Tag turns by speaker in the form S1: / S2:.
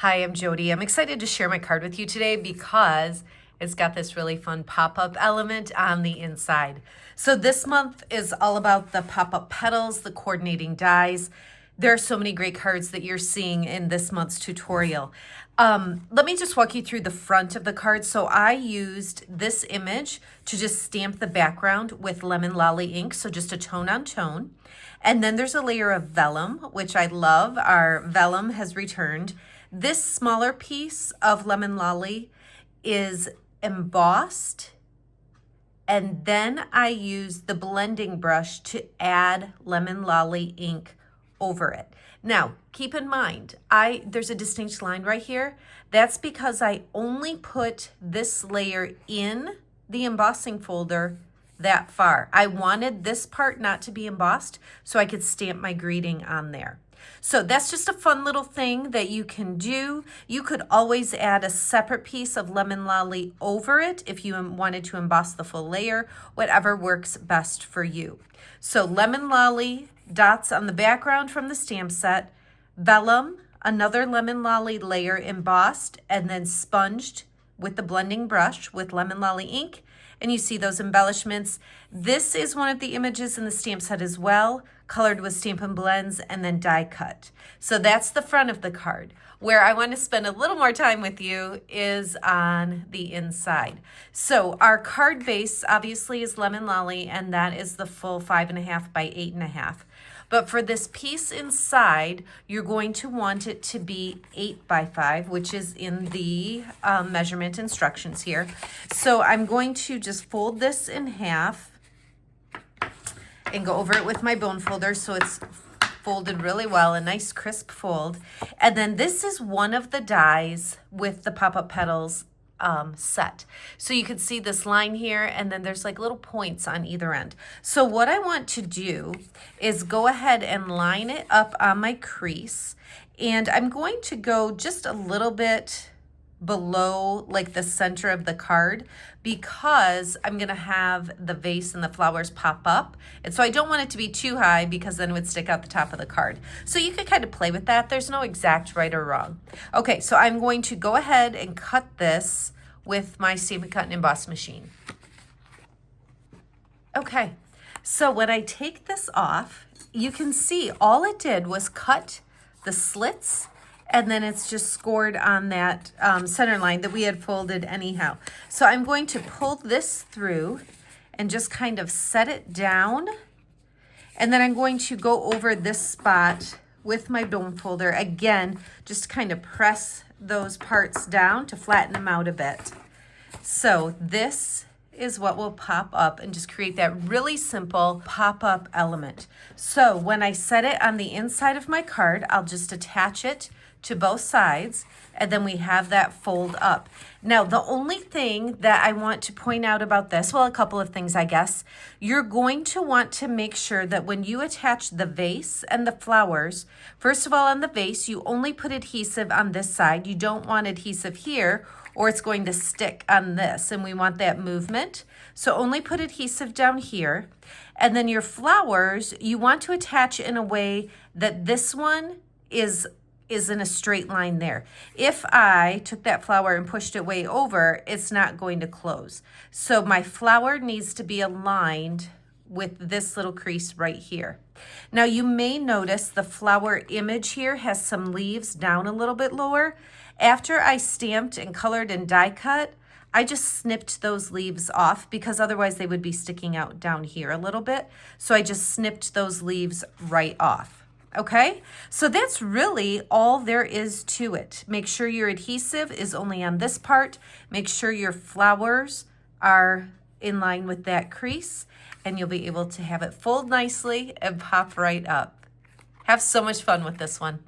S1: Hi, I'm Jodi. I'm excited to share my card with you today because it's got this really fun pop-up element on the inside. So this month is all about the pop-up petals, the coordinating dies. There are so many great cards that you're seeing in this month's tutorial. Let me just walk you through the front of the card. So I used this image to just stamp the background with Lemon Lolly ink, so just a tone on tone. And then there's a layer of vellum, which I love. Our vellum has returned. This smaller piece of Lemon Lolly is embossed, and then I use the blending brush to add Lemon Lolly ink over it. Now, keep in mind, there's a distinct line right here. That's because I only put this layer in the embossing folder that far. I wanted this part not to be embossed so I could stamp my greeting on there. So that's just a fun little thing that you can do. You could always add a separate piece of Lemon Lolly over it if you wanted to emboss the full layer, whatever works best for you. So Lemon Lolly dots on the background from the stamp set, vellum, another Lemon Lolly layer embossed and then sponged with the blending brush with Lemon Lolly ink, and you see those embellishments. This is one of the images in the stamp set as well, colored with Stampin' Blends and then die cut. So that's the front of the card. Where I want to spend a little more time with you is on the inside. So our card base obviously is Lemon Lolly, and that is the full 5.5 by 8.5. But for this piece inside, you're going to want it to be 8 by 5, which is in the measurement instructions here. So I'm going to just fold this in half and go over it with my bone folder so it's folded really well, a nice crisp fold. And then this is one of the dies with the Pop-Up Petals set. So you can see this line here, and then there's like little points on either end. So what I want to do is go ahead and line it up on my crease, and I'm going to go just a little bit below like the center of the card because I'm gonna have the vase and the flowers pop up, and so I don't want it to be too high because then it would stick out the top of the card. So you could kind of play with that. There's no exact right or wrong. Okay, so I'm going to go ahead and cut this with my Stampin' Cut and Emboss machine. Okay, so when I take this off, you can see all it did was cut the slits, and then it's just scored on that center line that we had folded anyhow. So I'm going to pull this through and just kind of set it down. And then I'm going to go over this spot with my bone folder. Again, just kind of press those parts down to flatten them out a bit. So this is what will pop up and just create that really simple pop-up element. So when I set it on the inside of my card, I'll just attach it to both sides, and then we have that fold up. Now, the only thing that I want to point out about this, well, a couple of things, I guess. You're going to want to make sure that when you attach the vase and the flowers, first of all, on the vase, you only put adhesive on this side. You don't want adhesive here, or it's going to stick on this, and we want that movement. So only put adhesive down here. And then your flowers, you want to attach in a way that this one is in a straight line there. If I took that flower and pushed it way over, it's not going to close. So my flower needs to be aligned with this little crease right here. Now you may notice the flower image here has some leaves down a little bit lower. After I stamped and colored and die cut, I just snipped those leaves off because otherwise they would be sticking out down here a little bit. So I just snipped those leaves right off. Okay, so that's really all there is to it. Make sure your adhesive is only on this part. Make sure your flowers are in line with that crease, and you'll be able to have it fold nicely and pop right up. Have so much fun with this one.